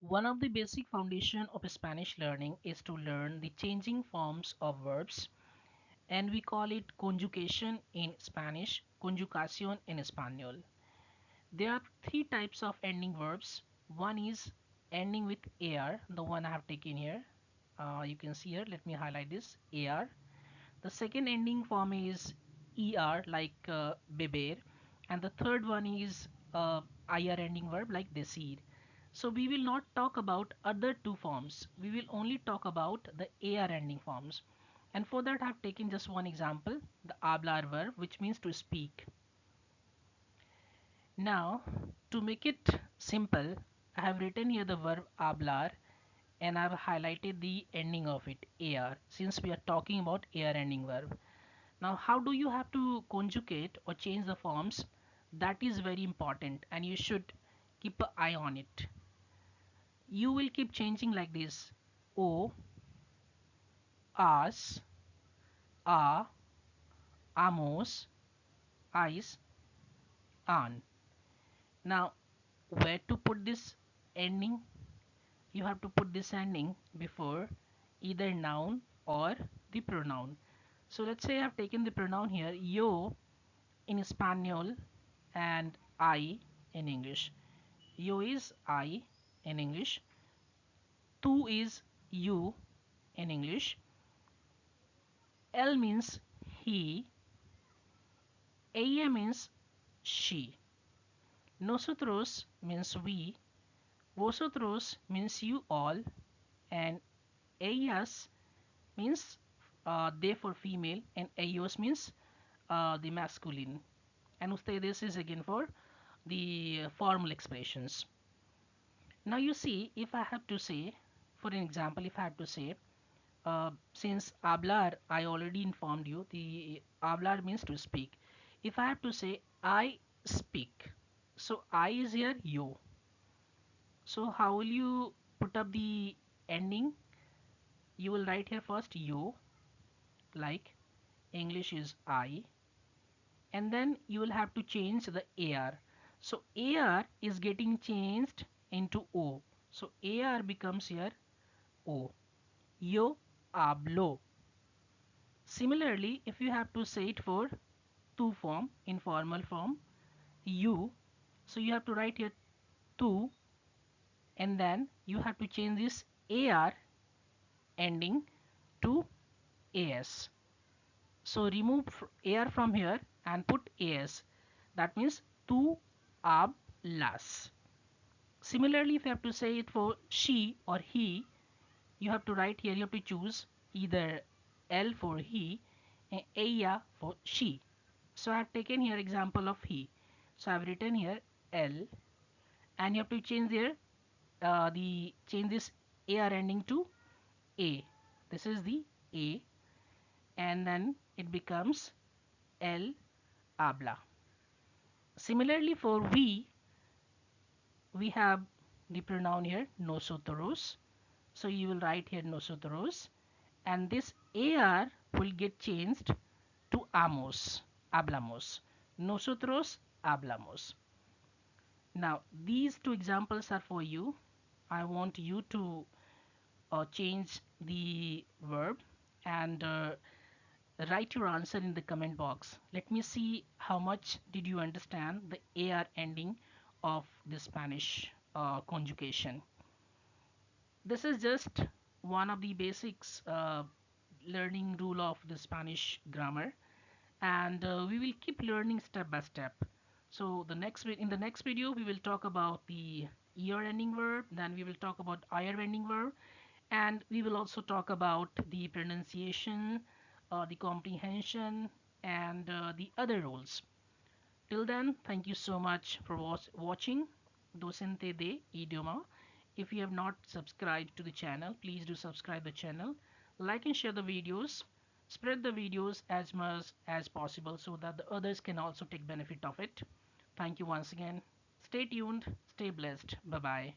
One of the basic foundation of Spanish learning is to learn the changing forms of verbs, and we call it conjugation in Spanish, conjugación en español. There are three types of ending verbs. One is ending with AR, the one I have taken here. You can see here, let me highlight this AR. The second ending form is ER, like beber, and the third one is IR ending verb, like decir. So we will not talk about other two forms. We will only talk about the AR ending forms. And for that, I have taken just one example, the hablar verb, which means to speak. Now, to make it simple, I have written here the verb hablar and I've highlighted the ending of it, AR, since we are talking about AR ending verb. Now, how do you have to conjugate or change the forms? That is very important and you should keep an eye on it. You will keep changing like this: O, as, a, amos, ais, an. Now, where to put this ending? You have to put this ending before either noun or the pronoun. So let's say I've taken the pronoun here, yo in Espanol and I in English. Yo is I in English. Tu is you in English. Él means he. Ella means she. Nosotros means we. Vosotros means you all. And ellas means they for female. And ellos means the masculine. And ustedes is again for the formal expressions. Now you see, if I have to say, for an example, if I have to say, since hablar, I already informed you, the hablar means to speak. If I have to say, I speak, so I is here, you. So how will you put up the ending? You will write here first you, like English is I, and then you will have to change the AR. So AR is getting changed into O. So AR becomes here O. Yo hablo. Similarly, if you have to say it for tu form, informal form, you, so you have to write here tu, and then you have to change this AR ending to AS. So remove AR from here and put AS. That means tu hablas. Similarly, if you have to say it for she or he, you have to write here, you have to choose either L for he and ella for she. So I have taken here example of he. So I have written here L, and you have to change here the change this AR ending to A. This is the A, and then it becomes El habla. Similarly for we have the pronoun here nosotros. So you will write here nosotros, and this AR will get changed to amos, hablamos. Nosotros hablamos. Now these two examples are for you. I want you to change the verb and write your answer in the comment box. Let me see how much did you understand the AR ending of the Spanish conjugation. This is just one of the basics learning rule of the Spanish grammar, and we will keep learning step by step. So in the next video we will talk about the ER ending verb, then we will talk about IR ending verb, and we will also talk about the pronunciation, the comprehension, and the other rules. Till then, thank you so much for watching Docente de iDioma. If you have not subscribed to the channel, please do subscribe the channel, like and share the videos, spread the videos as much as possible so that the others can also take benefit of it. Thank you once again. Stay tuned, stay blessed. Bye bye.